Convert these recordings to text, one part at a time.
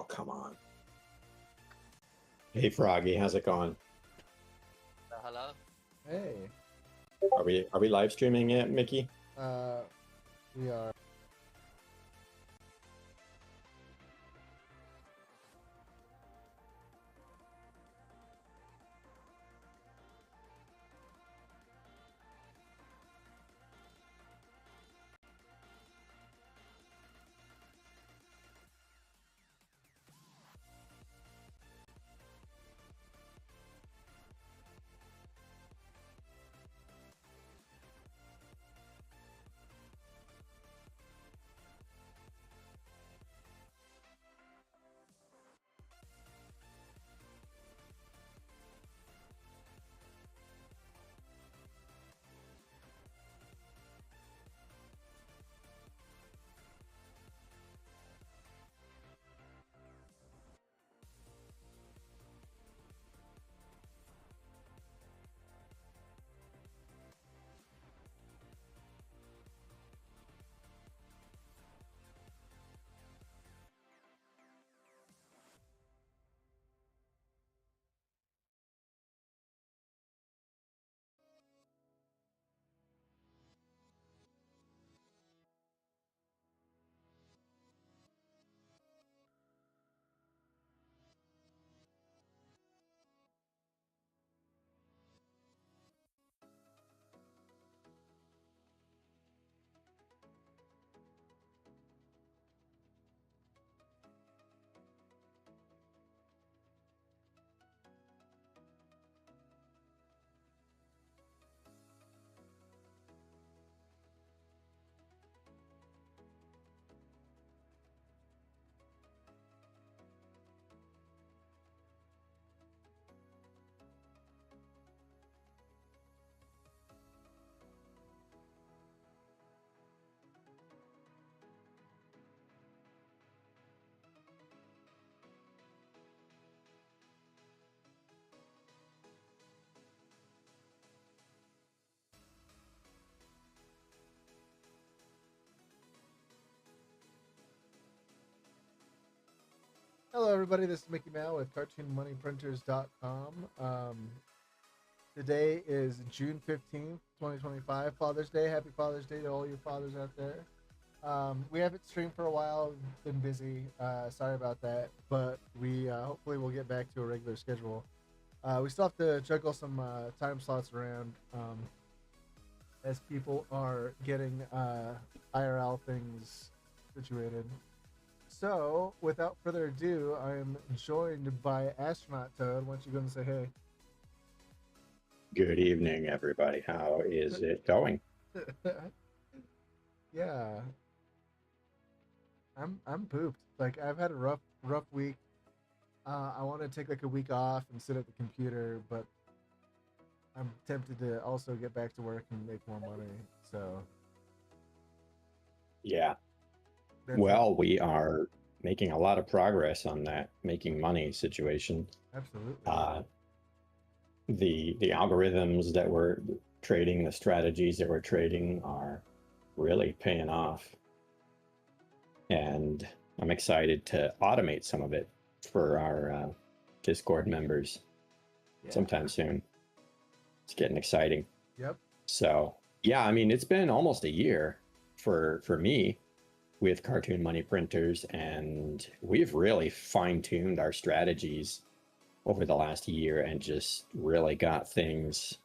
come on. Hey Froggy, how's it going? Hello? Hey, Are we live streaming it, Mickey? we are. Hello, everybody. This is Mickey Mal with CartoonMoneyPrinters.com. Today is June 15th, 2025, Father's Day. Happy Father's Day to all you fathers out there. We haven't streamed for a while, been busy. Sorry about that, but we hopefully we'll get back to a regular schedule. We still have to juggle some time slots around as people are getting IRL things situated. So, without further ado, I am joined by Astronaut Toad. Why don't you go and say hey? Good evening, everybody. How is it going? Yeah, I'm pooped. Like I've had a rough week. I want to take like a week off and sit at the computer, but I'm tempted to also get back to work and make more money. So Yeah. that's Well, we are making a lot of progress on that making money situation. absolutely. The algorithms that we're trading, the strategies that we're trading are really paying off. And I'm excited to automate some of it for our Discord members sometime soon. It's getting exciting. Yep. So yeah, I mean, it's been almost a year for me with Cartoon Money Printers, and we've really fine-tuned our strategies over the last year and just really got things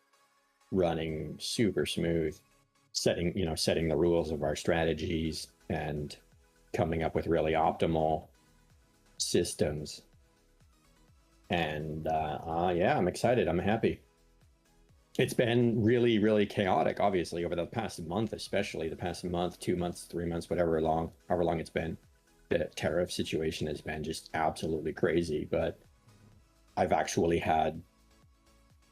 running super smooth, setting the rules of our strategies and coming up with really optimal systems. And yeah, I'm excited. I'm happy. It's been really, really chaotic, obviously, over the past month, especially the past month, 2 months, 3 months, however long it's been. The tariff situation has been just absolutely crazy. But I've actually had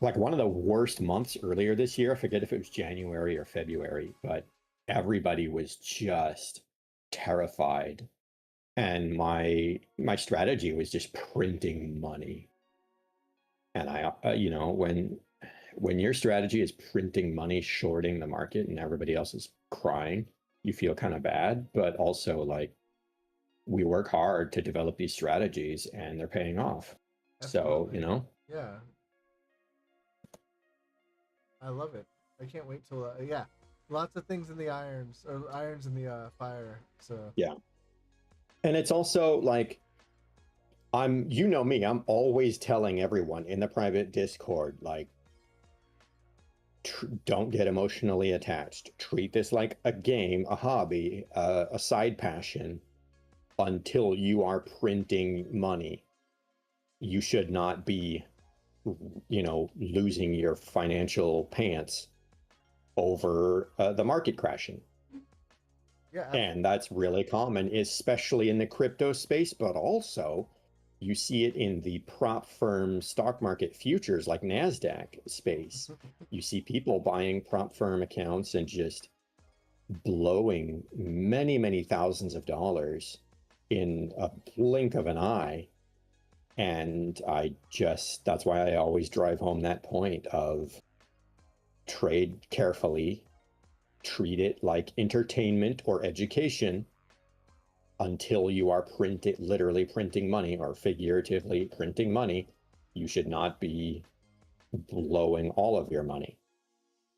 like one of the worst months earlier this year. I forget if it was January or February, but everybody was just terrified. And my strategy was just printing money. And I, when your strategy is printing money, shorting the market, and everybody else is crying, you feel kind of bad. But also, like, we work hard to develop these strategies, and they're paying off. So, Absolutely. you know, Yeah. I love it. I can't wait till yeah. Lots of things in the irons or irons in the fire. So yeah. And it's also like, you know me, I'm always telling everyone in the private Discord, like, don't get emotionally attached. Treat this like a game, a hobby, a side passion until you are printing money. You should not be, you know, losing your financial pants over the market crashing. yeah, absolutely. And that's really common, especially in the crypto space, but also you see it in the prop firm stock market futures like NASDAQ space. You see people buying prop firm accounts and just blowing many, many thousands of dollars in a blink of an eye. And that's why I always drive home that point of trade carefully, treat it like entertainment or education until you are literally printing money or figuratively printing money. You should not be blowing all of your money.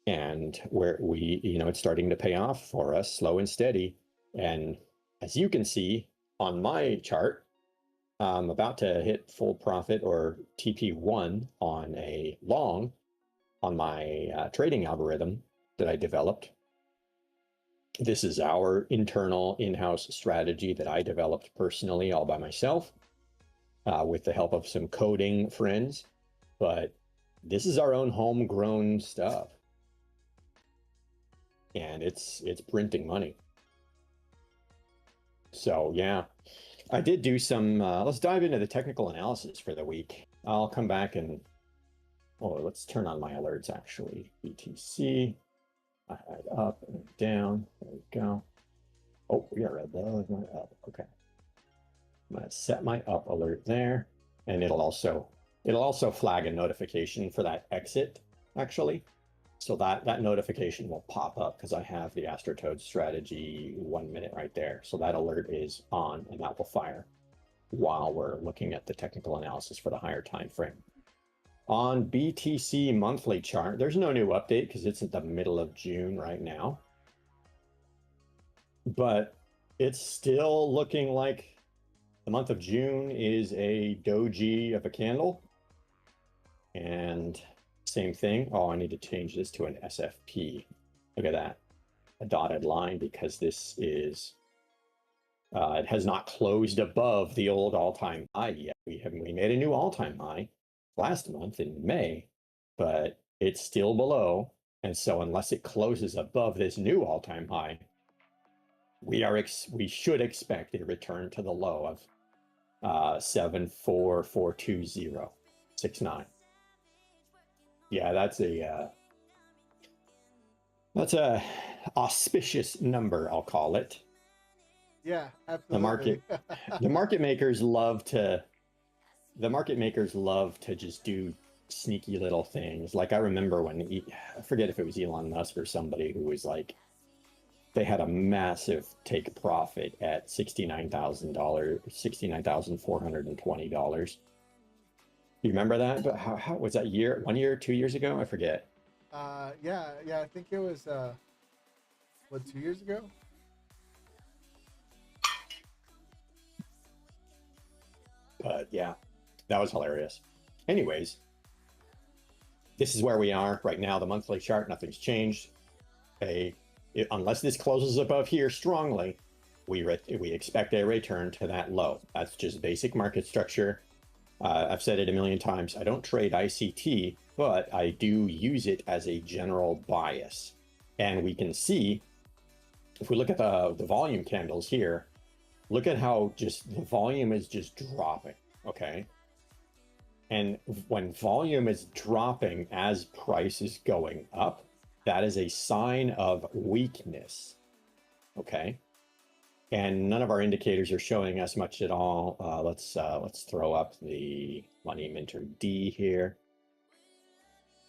And where it's starting to pay off for us, slow and steady. And as you can see on my chart, I'm about to hit full profit or TP1 on a long on my trading algorithm that I developed. This is our internal in-house strategy that I developed personally all by myself with the help of some coding friends. But this is our own homegrown stuff. And it's printing money. So yeah, I did do some, let's dive into the technical analysis for the week. I'll come back and, let's turn on my alerts actually. BTC, up and down, there we go. Oh, we got red though, up, okay. I'm gonna set my up alert there, and it'll also flag a notification for that exit actually. So that notification will pop up because I have the Astronaut Toad strategy 1 minute right there. So that alert is on and that will fire while we're looking at the technical analysis for the higher time frame. On BTC monthly chart, there's no new update because it's at the middle of June right now. But it's still looking like the month of June is a doji of a candle. And same thing. Oh, I need to change this to an SFP. Look at that. A dotted line because this is, it has not closed above the old all-time high yet. We made a new all-time high last month in May, but it's still below. And so unless it closes above this new all-time high, we should expect a return to the low of 7442069. Yeah, that's a auspicious number, I'll call it. Yeah, absolutely. The market makers love to just do sneaky little things. Like I remember when I forget if it was Elon Musk or somebody who was like, they had a massive take profit at $69,420. You remember that? But how was that 1 year, 2 years ago? I forget. Yeah, I think it was 2 years ago? But yeah, that was hilarious. Anyways, this is where we are right now. The monthly chart, nothing's changed. Unless this closes above here strongly, we expect a return to that low. That's just basic market structure. I've said it a million times. I don't trade ICT, but I do use it as a general bias. And we can see, if we look at the volume candles here, look at how just the volume is just dropping, okay? And when volume is dropping as price is going up, that is a sign of weakness, okay? And none of our indicators are showing us much at all. Let's throw up the Money Minter D here.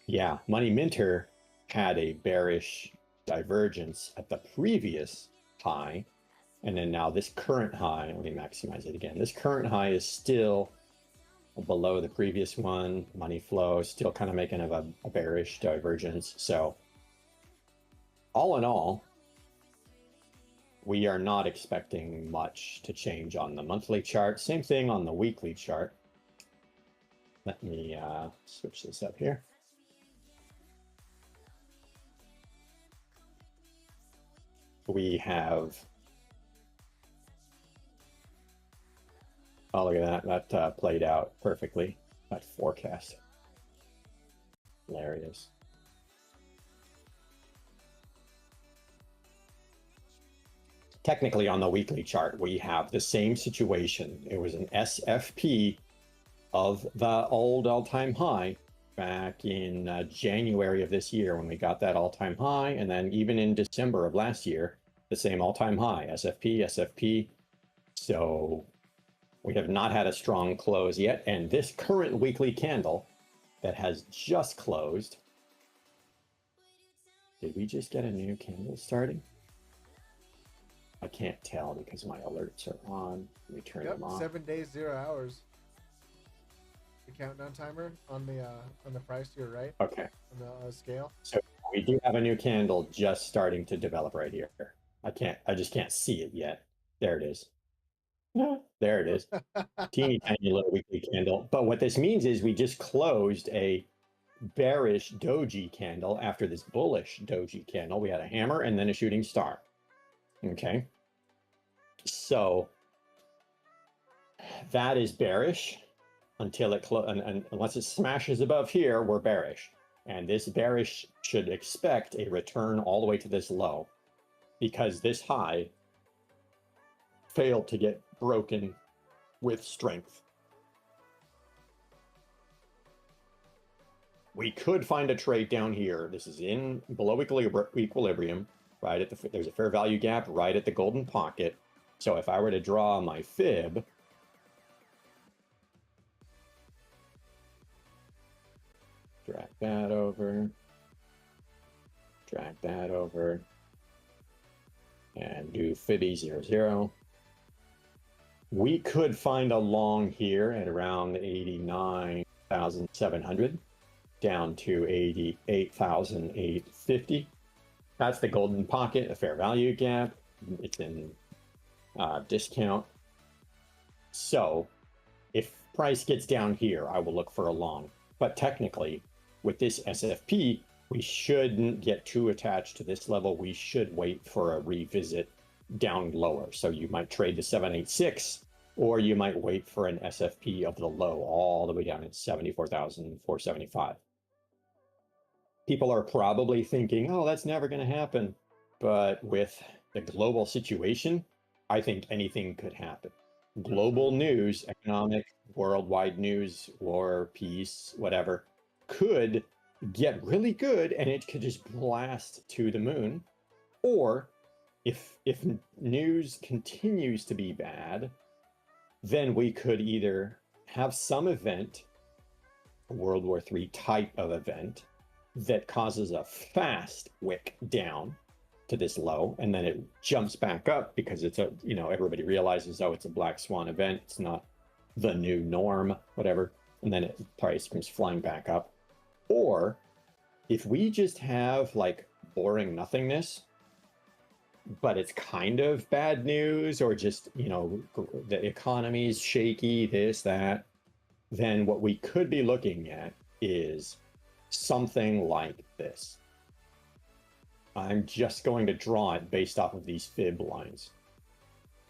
Yeah, Money Minter had a bearish divergence at the previous high, And then now this current high, let me maximize it again. This current high is still below the previous one. Money flow still kind of making a bearish divergence. So all in all, we are not expecting much to change on the monthly chart. Same thing on the weekly chart. Let me switch this up here. We have, oh, look at that. That played out perfectly. That forecast. Hilarious. Technically, on the weekly chart, we have the same situation. It was an SFP of the old all-time high back in January of this year when we got that all-time high, and then even in December of last year, the same all-time high, SFP, SFP. So we have not had a strong close yet, and this current weekly candle that has just closed, did we just get a new candle starting? I can't tell because my alerts are on. Let me turn them off. 7 days, 0 hours. The countdown timer on the price to your right. Okay. On the scale. So we do have a new candle just starting to develop right here. I just can't see it yet. There it is. There it is. Teeny tiny little weekly candle. But what this means is we just closed a bearish doji candle after this bullish doji candle. We had a hammer and then a shooting star. Okay. So that is bearish until it unless it smashes above here, we're bearish. And this bearish should expect a return all the way to this low because this high failed to get broken with strength. We could find a trade down here. This is in below equilibrium, right at there's a fair value gap right at the golden pocket. So if I were to draw my fib, drag that over, and do fibby 00. We could find a long here at around 89,700 down to 88,850. That's the golden pocket, a fair value gap. It's in discount. So if price gets down here, I will look for a long. But technically, with this SFP, we shouldn't get too attached to this level. We should wait for a revisit down lower. So you might trade the 786, or you might wait for an SFP of the low all the way down at 74,475. People are probably thinking, oh, that's never going to happen. But with the global situation, I think anything could happen. Global news, economic, worldwide news, war, peace, whatever, could get really good and it could just blast to the moon. Or if news continues to be bad, then we could either have some event, a World War III type of event, that causes a fast wick down to this low, and then it jumps back up because it's everybody realizes, oh, it's a black swan event, it's not the new norm, whatever, and then price comes flying back up. Or if we just have like boring nothingness, but it's kind of bad news, or just the economy's shaky, this, that, then what we could be looking at is something like this. I'm just going to draw it based off of these fib lines.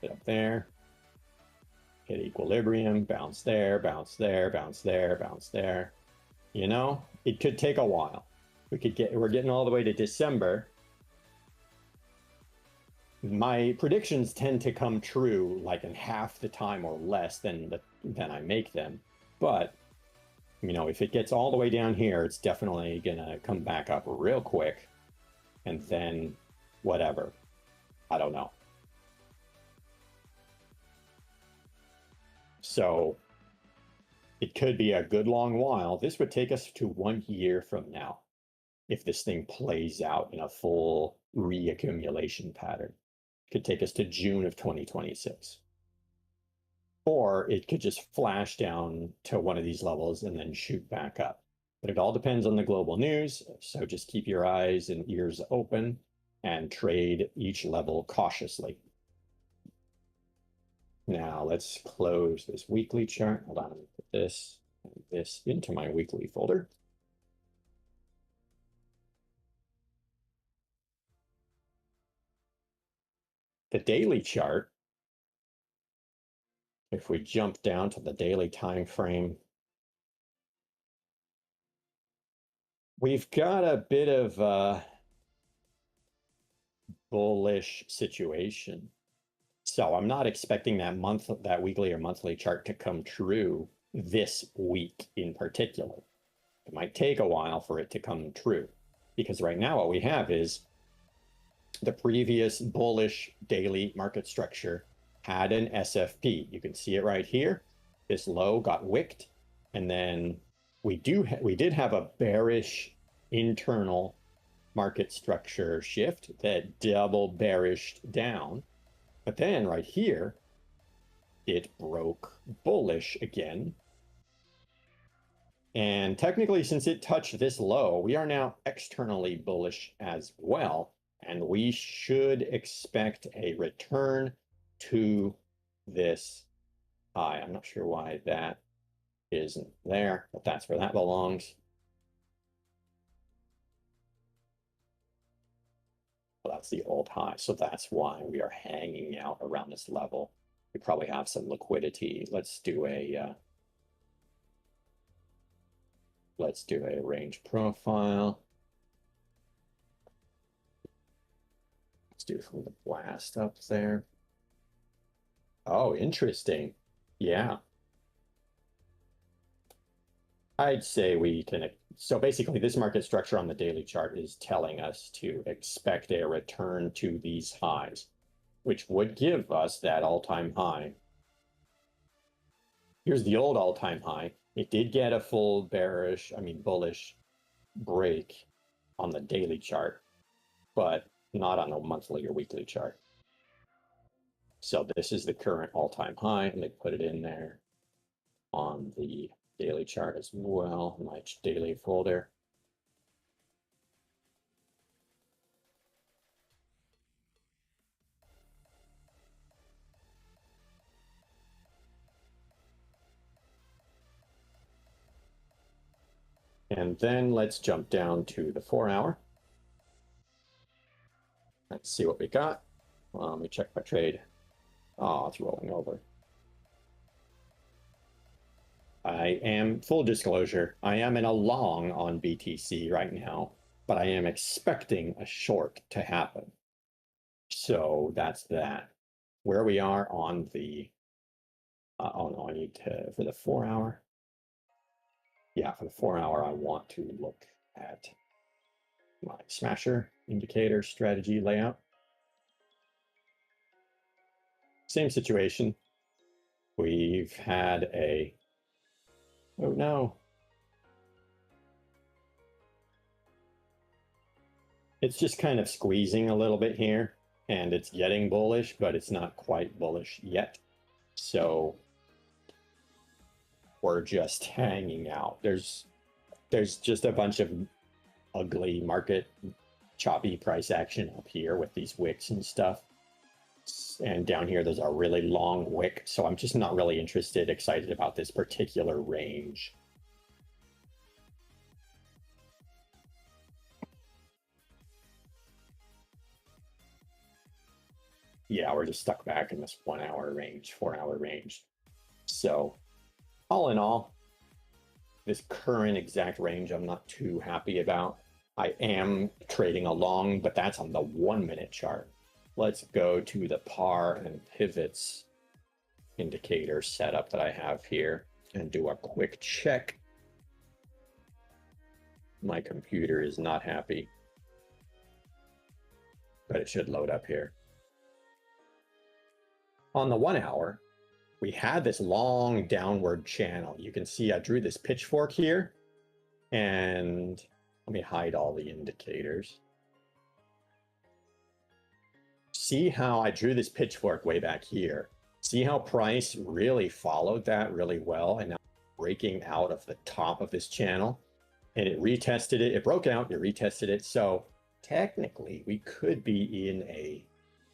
Hit up there, hit equilibrium, bounce there, bounce there, bounce there, bounce there. It could take a while. We're getting all the way to December. My predictions tend to come true like in half the time or less than I make them. But if it gets all the way down here, it's definitely gonna come back up real quick. And then whatever. I don't know. So it could be a good long while. This would take us to 1 year from now if this thing plays out in a full reaccumulation pattern. Could take us to June of 2026. Or it could just flash down to one of these levels and then shoot back up. But it all depends on the global news, so just keep your eyes and ears open and trade each level cautiously. Now let's close this weekly chart. Hold on, let me put this and this into my weekly folder. The daily chart, if we jump down to the daily time frame, we've got a bit of a bullish situation. So I'm not expecting that weekly or monthly chart to come true this week in particular. It might take a while for it to come true, because right now what we have is the previous bullish daily market structure had an SFP. You can see it right here. This low got wicked, and then we did have a bearish internal market structure shift that double bearished down. But then right here, it broke bullish again. And technically, since it touched this low, we are now externally bullish as well. And we should expect a return to this high. I'm not sure why that isn't there, but that's where that belongs. Well, that's the old high, so that's why we are hanging out around this level. We probably have some liquidity. Let's do a range profile. Let's do from the blast up there. Oh, interesting. Yeah. I'd say we can. So basically, this market structure on the daily chart is telling us to expect a return to these highs, which would give us that all-time high. Here's the old all-time high. It did get a full bullish break on the daily chart, but not on the monthly or weekly chart. So this is the current all-time high, and they put it in there on the daily chart as well, my daily folder. And then let's jump down to the 4-hour. Let's see what we got. Let me check my trade. Oh, it's rolling over. I am, full disclosure, I am in a long on BTC right now, but I am expecting a short to happen. So that's that. Where we are on the, oh no, I need to, for the 4-hour. Yeah, for the 4-hour, I want to look at my smasher indicator strategy layout. Same situation. We've had a, oh no. It's just kind of squeezing a little bit here, and it's getting bullish, but it's not quite bullish yet. So we're just hanging out. There's just a bunch of ugly market choppy price action up here with these wicks and stuff. And down here, there's a really long wick. So I'm just not really excited about this particular range. Yeah, we're just stuck back in this 1-hour range, 4-hour range. So all in all, this current exact range I'm not too happy about. I am trading along, but that's on the 1-minute chart. Let's go to the par and pivots indicator setup that I have here and do a quick check. My computer is not happy, but it should load up here. On the 1-hour, we had this long downward channel. You can see I drew this pitchfork here, and let me hide all the indicators. see how I drew this pitchfork way back here. See how price really followed that really well, and now breaking out of the top of this channel, and it retested it. It broke out, it retested it. So technically, we could be in a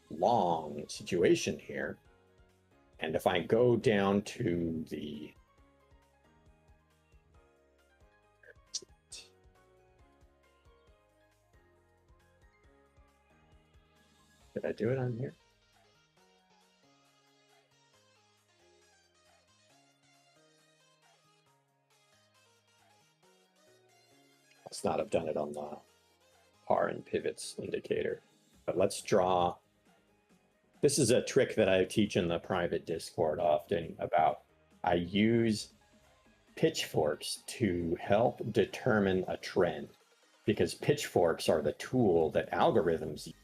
long situation here. And if I go down to the did I do it on here? Must not have done it on the par and pivots indicator. But let's draw. This is a trick that I teach in the private Discord often about. I use pitchforks to help determine a trend, because pitchforks are the tool that algorithms use.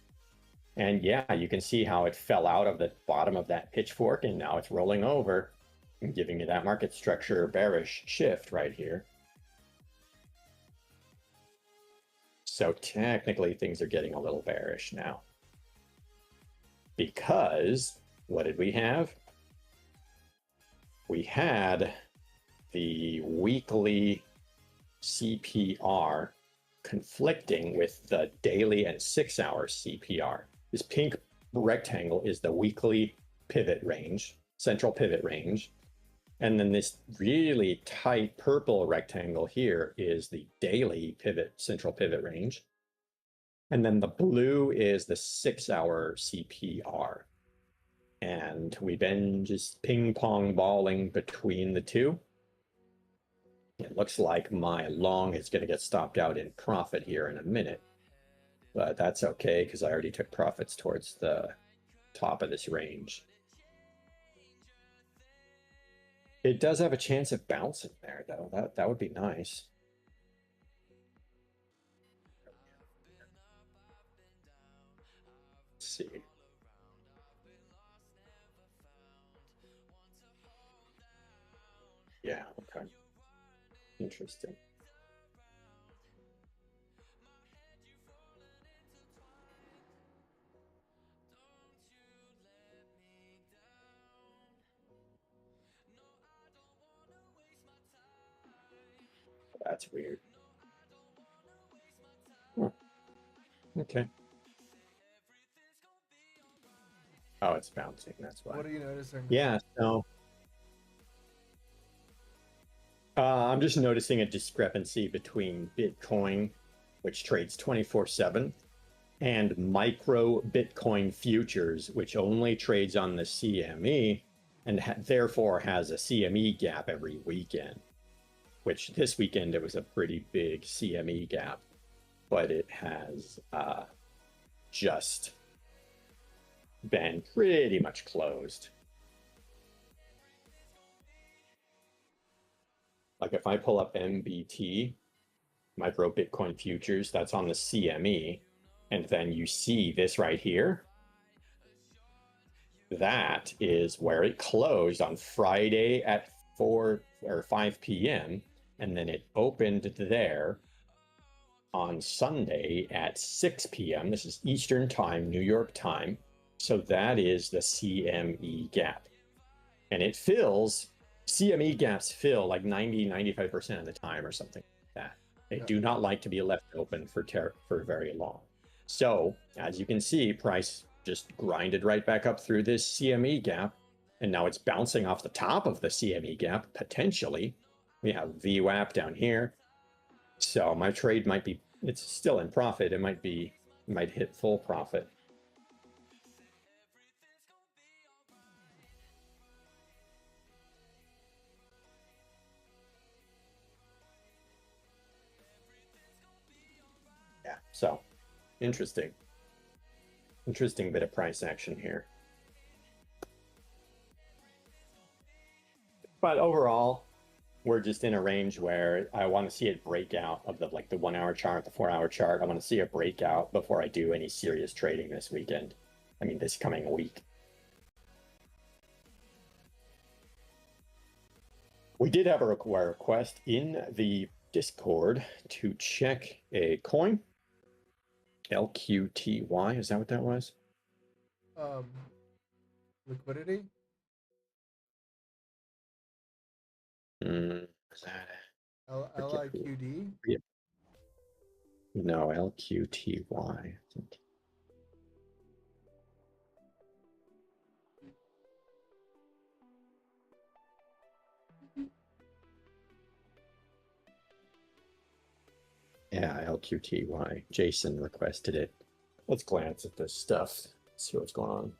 And yeah, you can see how it fell out of the bottom of that pitchfork, and now it's rolling over and giving you that market structure bearish shift right here. So technically things are getting a little bearish now. Because what did we have? We had the weekly CPR conflicting with the daily and 6-hour CPR. This pink rectangle is the weekly pivot range, central pivot range. And then this really tight purple rectangle here is the daily pivot, central pivot range. And then the blue is the 6-hour CPR. And we've been just ping pong balling between the two. It looks like my long is going to get stopped out in profit here in a minute. But that's okay, because I already took profits towards the top of this range. It does have a chance of bouncing there, though. That would be nice. Let's see. Yeah, okay. Interesting. That's weird. Huh. Okay. Oh, it's bouncing. That's why. What are you noticing? Yeah, so I'm just noticing a discrepancy between Bitcoin, which trades 24/7, and micro Bitcoin futures, which only trades on the CME and therefore has a CME gap every weekend, which this weekend it was a pretty big CME gap, but it has just been pretty much closed. Like if I pull up MBT, micro Bitcoin futures, that's on the CME, and then you see this right here. That is where it closed on Friday at 4 or 5 p.m. and then it opened there on Sunday at 6 p.m. This is Eastern time, New York time. So that is the CME gap. And it fills, CME gaps fill like 90-95% of the time or something like that. They do not like to be left open for very long. So as you can see, price just grinded right back up through this CME gap, and now it's bouncing off the top of the CME gap, potentially. We have VWAP down here. So my trade might be, it's still in profit. It might hit full profit. Yeah, so interesting bit of price action here. But overall, we're just in a range where I want to see it break out of the 1 hour chart, the 4 hour chart. I want to see a breakout before I do any serious trading this weekend. I mean, this coming week. We did have a request in the Discord to check a coin. LQTY, is that what that was? um, liquidity. Is that LIQD. it? No, LQTY. I think. Yeah, LQTY. Jason requested it. Let's glance at this stuff, see what's going on.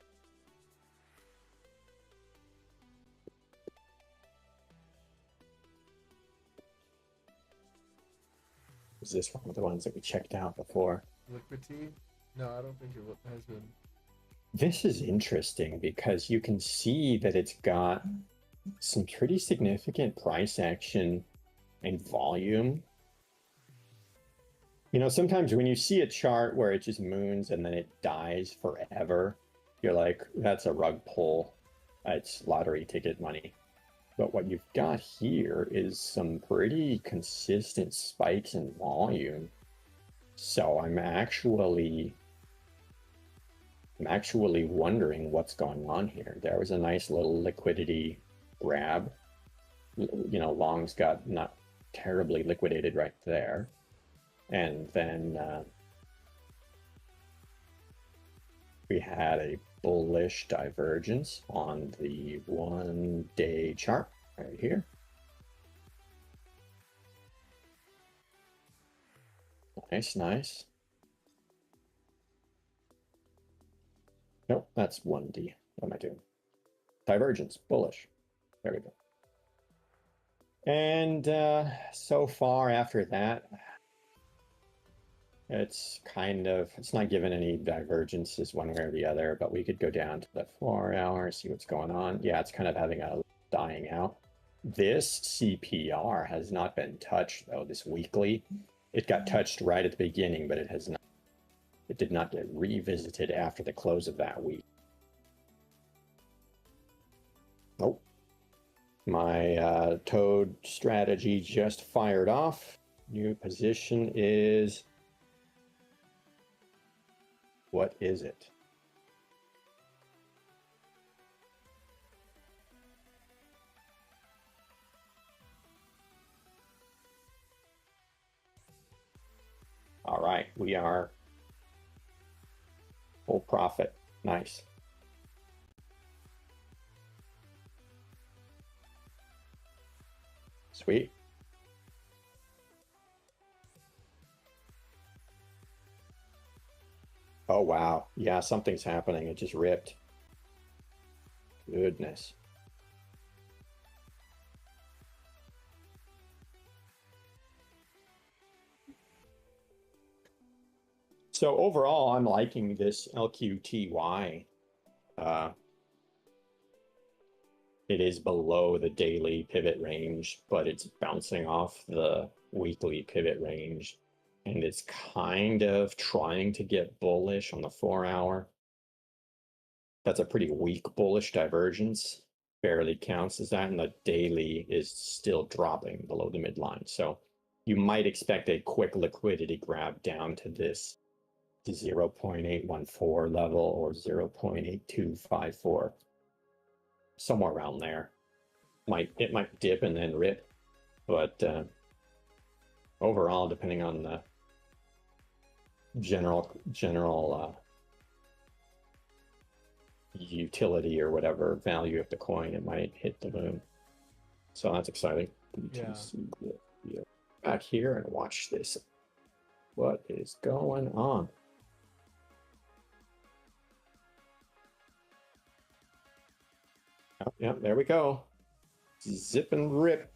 Is this one of the ones that we checked out before? Liquidity. No, I don't think it has been. This is interesting because you can see that it's got some pretty significant price action and volume. You know, sometimes when you see a chart where it just moons and then it dies forever, you're like, that's a rug pull. It's lottery ticket money. But what you've got here is some pretty consistent spikes in volume. So I'm actually wondering what's going on here. There was a nice little liquidity grab. You know, longs got not terribly liquidated right there. And then we had a bullish divergence on the 1 day chart right here. Nice, nice. Nope, that's 1D. What am I doing? Divergence, bullish. There we go. And so far after that, it's not given any divergences one way or the other, but we could go down to the 4 hour, see what's going on. Yeah, it's kind of having a dying out. This CPR has not been touched though, this weekly. It got touched right at the beginning, but it did not get revisited after the close of that week. Nope. My Toad strategy just fired off. New position is... What is it? All right, we are full profit. Nice. Sweet. Oh, wow. Yeah, something's happening. It just ripped. Goodness. So overall, I'm liking this LQTY. It is below the daily pivot range, but it's bouncing off the weekly pivot range. And it's kind of trying to get bullish on the 4 hour. That's a pretty weak bullish divergence. Barely counts as that, and the daily is still dropping below the midline. So you might expect a quick liquidity grab down to this 0.814 level or 0.8254. Somewhere around there. It might dip and then rip, but overall, depending on the general utility or whatever value of the coin, it might hit the moon. So that's exciting. BTC, yeah. Back here and watch this. What is going on? Oh, yeah, there we go. Zip and rip.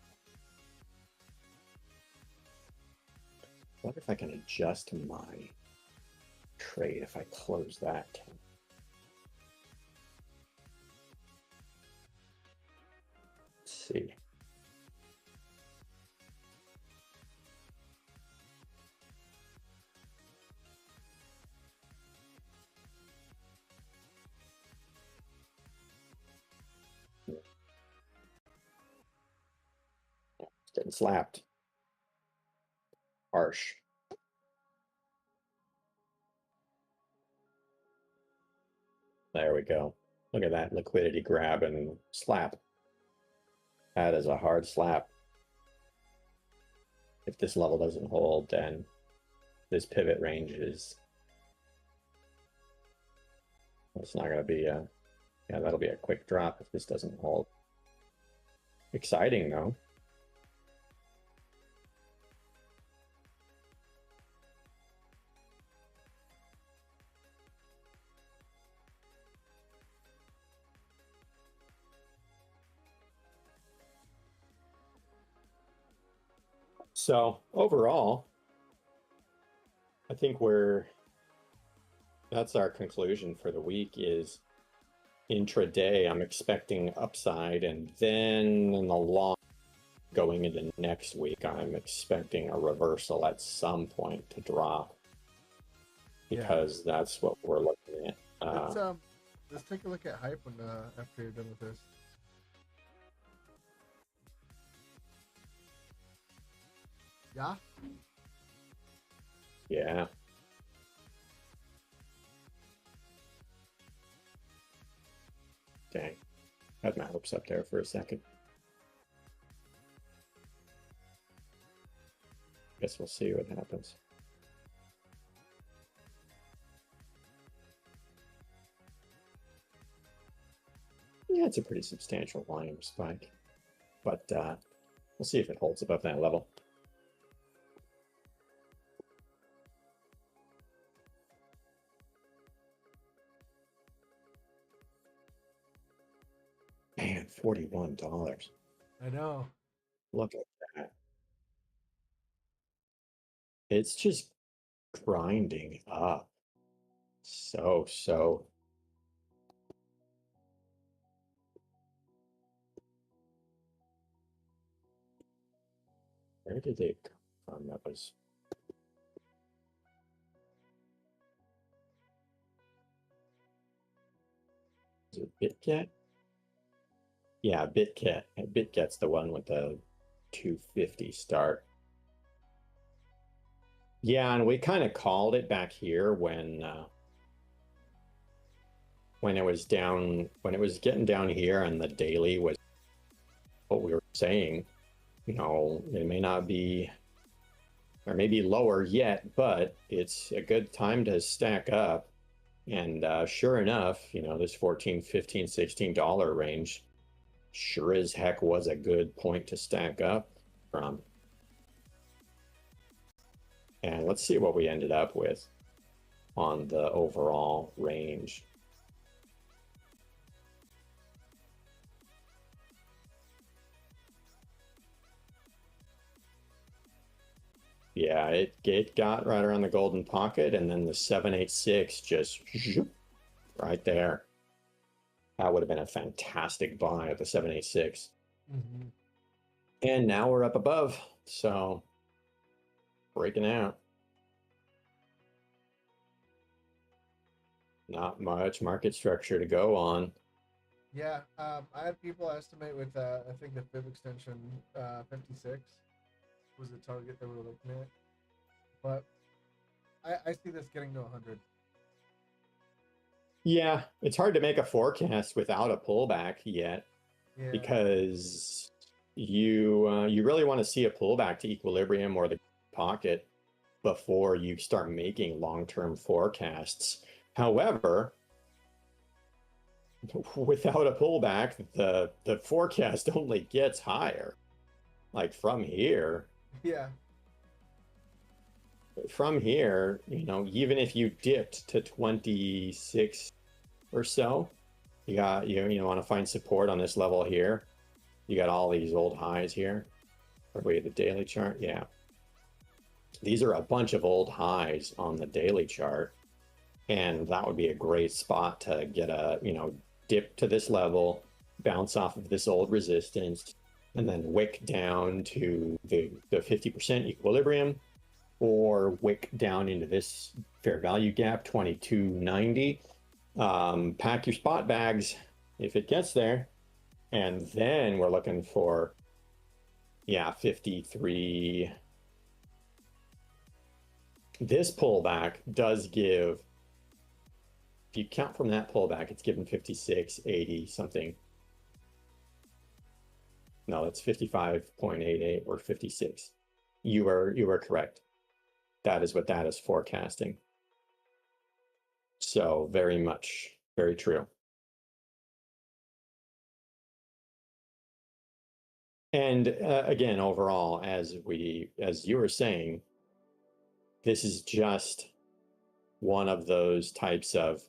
I wonder if I can adjust my trade if I close that. Let's see. Getting slapped. Harsh. There we go. Look at that liquidity grab and slap. That is a hard slap. If this level doesn't hold, then this pivot range is... It's not going to be a... Yeah, that'll be a quick drop if this doesn't hold. Exciting, though. So overall, I think that's our conclusion for the week is intraday, I'm expecting upside, and then in the long going into next week, I'm expecting a reversal at some point to drop because that's what we're looking at. Let's take a look at hype when after you're done with this. Yeah. Yeah. Dang. Had my hopes up there for a second. Guess we'll see what happens. Yeah, it's a pretty substantial volume spike, but we'll see if it holds above that level. Man, $41. I know. Look at that. It's just grinding up. So. Where did they come from? That was... Is it BitGet? Yeah, BitGet. BitGet's the one with the 250 start. Yeah, and we kind of called it back here when it was down, when it was getting down here, and the daily was what we were saying. You know, it may not be, or maybe lower yet, but it's a good time to stack up. And sure enough, you know, this $14, $15, $16 range sure as heck was a good point to stack up from. And let's see what we ended up with on the overall range. Yeah, it got right around the golden pocket, and then the 786 just right there. That would have been a fantastic buy at the 786. Mm-hmm. And now we're up above, so breaking out. Not much market structure to go on. Yeah, I had people estimate with I think the fib extension 56 was the target that we were looking at, but I see this getting to 100. Yeah, it's hard to make a forecast without a pullback yet, Yeah. because you really want to see a pullback to equilibrium or the pocket before you start making long-term forecasts. However, without a pullback, the forecast only gets higher. Like from here, Yeah. You know, even if you dipped to 26 or so, you want to find support on this level here. You got all these old highs here. Are we at the daily chart? Yeah. These are a bunch of old highs on the daily chart, and that would be a great spot to get a, you know, dip to this level, bounce off of this old resistance, and then wick down to the 50% equilibrium, or wick down into this fair value gap, 2290. Pack your spot bags if it gets there, and then we're looking for, yeah, 53. This pullback does give if you count from that pullback, it's given 56, 80 something. No, it's 55.88 or 56. You are correct. That is what that is forecasting. So very much, very true. And again, overall, as you were saying, this is just one of those types of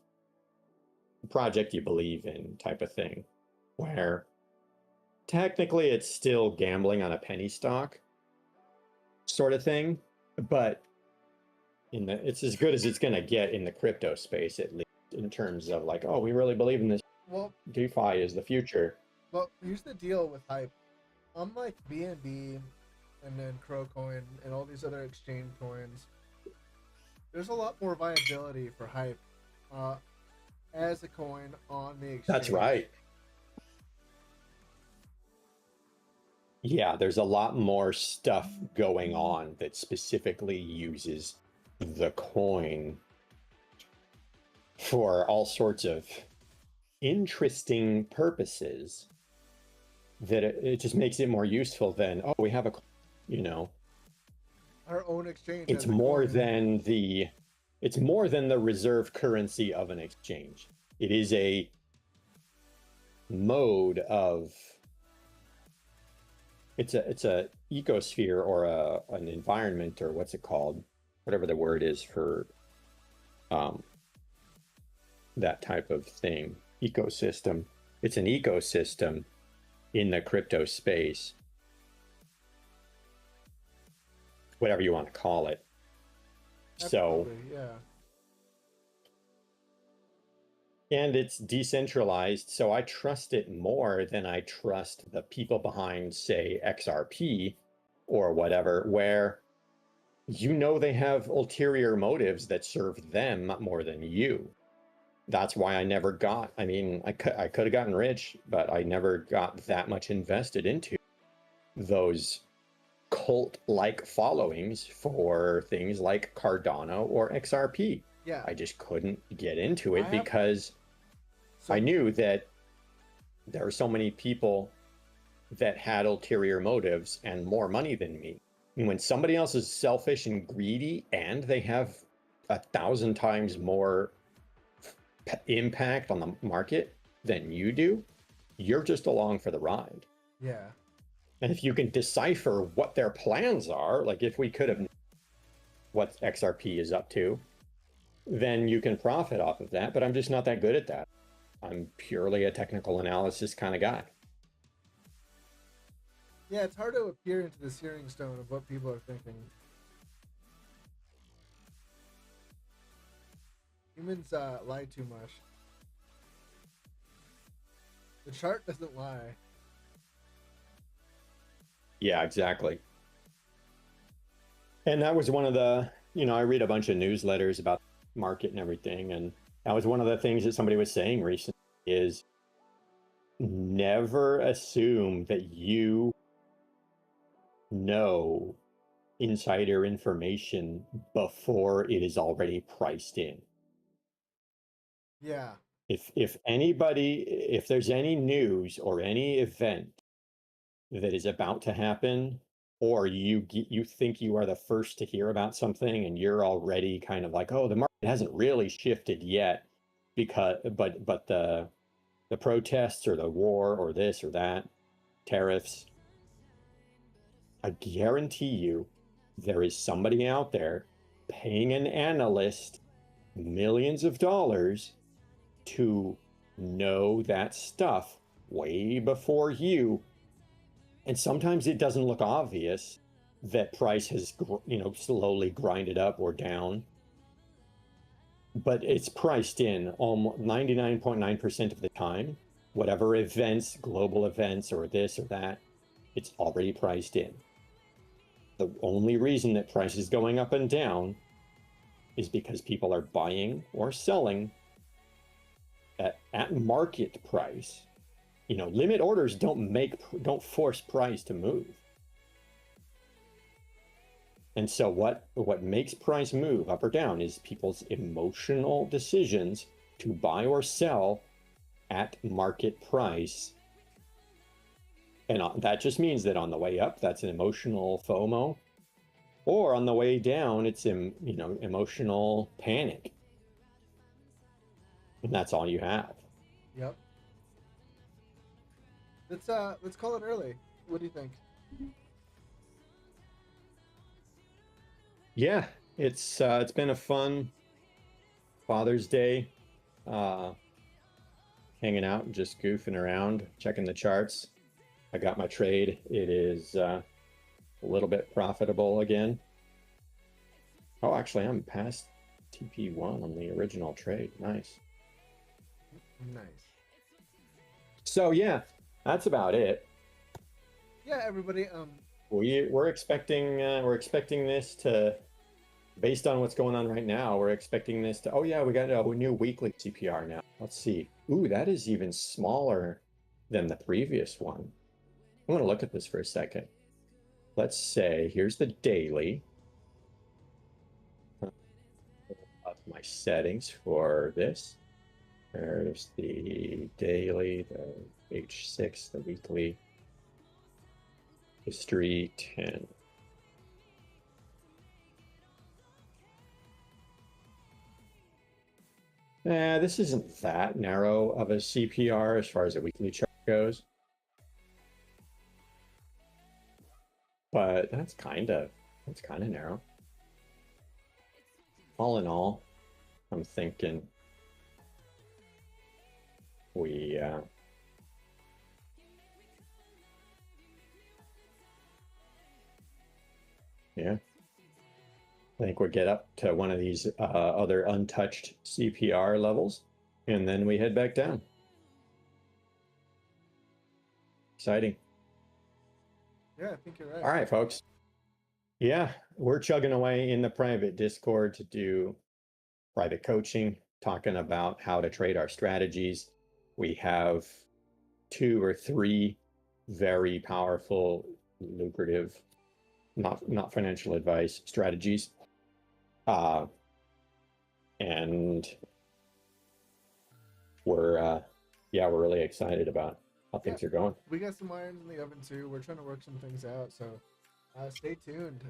project you believe in type of thing, where technically it's still gambling on a penny stock sort of thing, but it's as good as it's going to get in the crypto space, at least in terms of like, oh, we really believe in this. Well, DeFi is the future. Well, here's the deal with hype. Unlike BNB and then Crowcoin and all these other exchange coins, there's a lot more viability for hype as a coin on the exchange. That's right. Yeah, there's a lot more stuff going on that specifically uses the coin for all sorts of interesting purposes, that it just makes it more useful than, oh, we have a, our own exchange. It's more than the reserve currency of an exchange. It is a mode of, it's a ecosphere or an environment, or what's it called, whatever the word is for that type of thing. Ecosystem. It's an ecosystem in the crypto space, whatever you want to call it. Absolutely, yeah. And it's decentralized, so I trust it more than I trust the people behind, say, XRP or whatever, where they have ulterior motives that serve them more than you. That's why I never got, I could have gotten rich, but I never got that much invested into those cult-like followings for things like Cardano or XRP. Yeah. I just couldn't get into it because I knew that there are so many people that had ulterior motives and more money than me. And when somebody else is selfish and greedy and they have 1,000 times more impact on the market than you do, you're just along for the ride. Yeah. And if you can decipher what their plans are, like if we could have what XRP is up to, then you can profit off of that. But I'm just not that good at that. I'm purely a technical analysis kind of guy. Yeah, it's hard to appear into the searing stone of what people are thinking. Humans lie too much. The chart doesn't lie. Yeah, exactly. And that was one of the, I read a bunch of newsletters about market and everything, and that was one of the things that somebody was saying recently is never assume that you know insider information before it is already priced in. Yeah. If there's any news or any event that is about to happen, or you think you are the first to hear about something and you're already kind of like, oh, the market hasn't really shifted yet but the protests or the war or this or that, tariffs, I guarantee you there is somebody out there paying an analyst millions of dollars to know that stuff way before you. And sometimes it doesn't look obvious that price has, slowly grinded up or down, but it's priced in almost 99.9% of the time. Whatever events, global events or this or that, it's already priced in. The only reason that price is going up and down is because people are buying or selling at market price. Limit orders don't force price to move. And so what makes price move up or down is people's emotional decisions to buy or sell at market price. And that just means that on the way up, that's an emotional FOMO, or on the way down, it's emotional panic, and that's all you have. Yep. Let's call it early. What do you think? Yeah, it's been a fun Father's Day, hanging out and just goofing around, checking the charts. I got my trade. It is a little bit profitable again. Oh, actually, I'm past TP1 on the original trade. Nice. So yeah, that's about it. Yeah, everybody. We're expecting this to, based on what's going on right now, we're expecting this to. Oh yeah, we got a new weekly CPR now. Let's see. Ooh, that is even smaller than the previous one. I'm gonna look at this for a second. Let's say here's the daily. Up my settings for this. There's the daily, the H6, the weekly. History 10. This isn't that narrow of a CPR as far as a weekly chart goes. But that's kind of narrow. All in all, I'm thinking we yeah. I think we'll get up to one of these other untouched CPR levels, and then we head back down. Exciting. Yeah, I think you're right. All right, folks. Yeah, we're chugging away in the private Discord to do private coaching, talking about how to trade our strategies. We have 2 or 3 very powerful, lucrative, not financial advice strategies. And we're really excited about how things are going. We got some irons in the oven too. We're trying to work some things out, so stay tuned.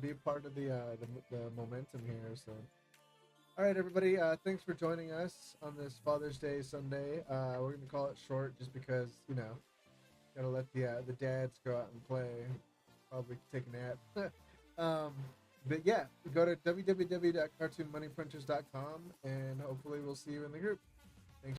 Be a part of the momentum here. So, all right, everybody. Thanks for joining us on this Father's Day Sunday. We're gonna call it short just because gotta let the dads go out and play. Probably take a nap. But yeah, go to www.cartoonmoneyprinters.com and hopefully we'll see you in the group.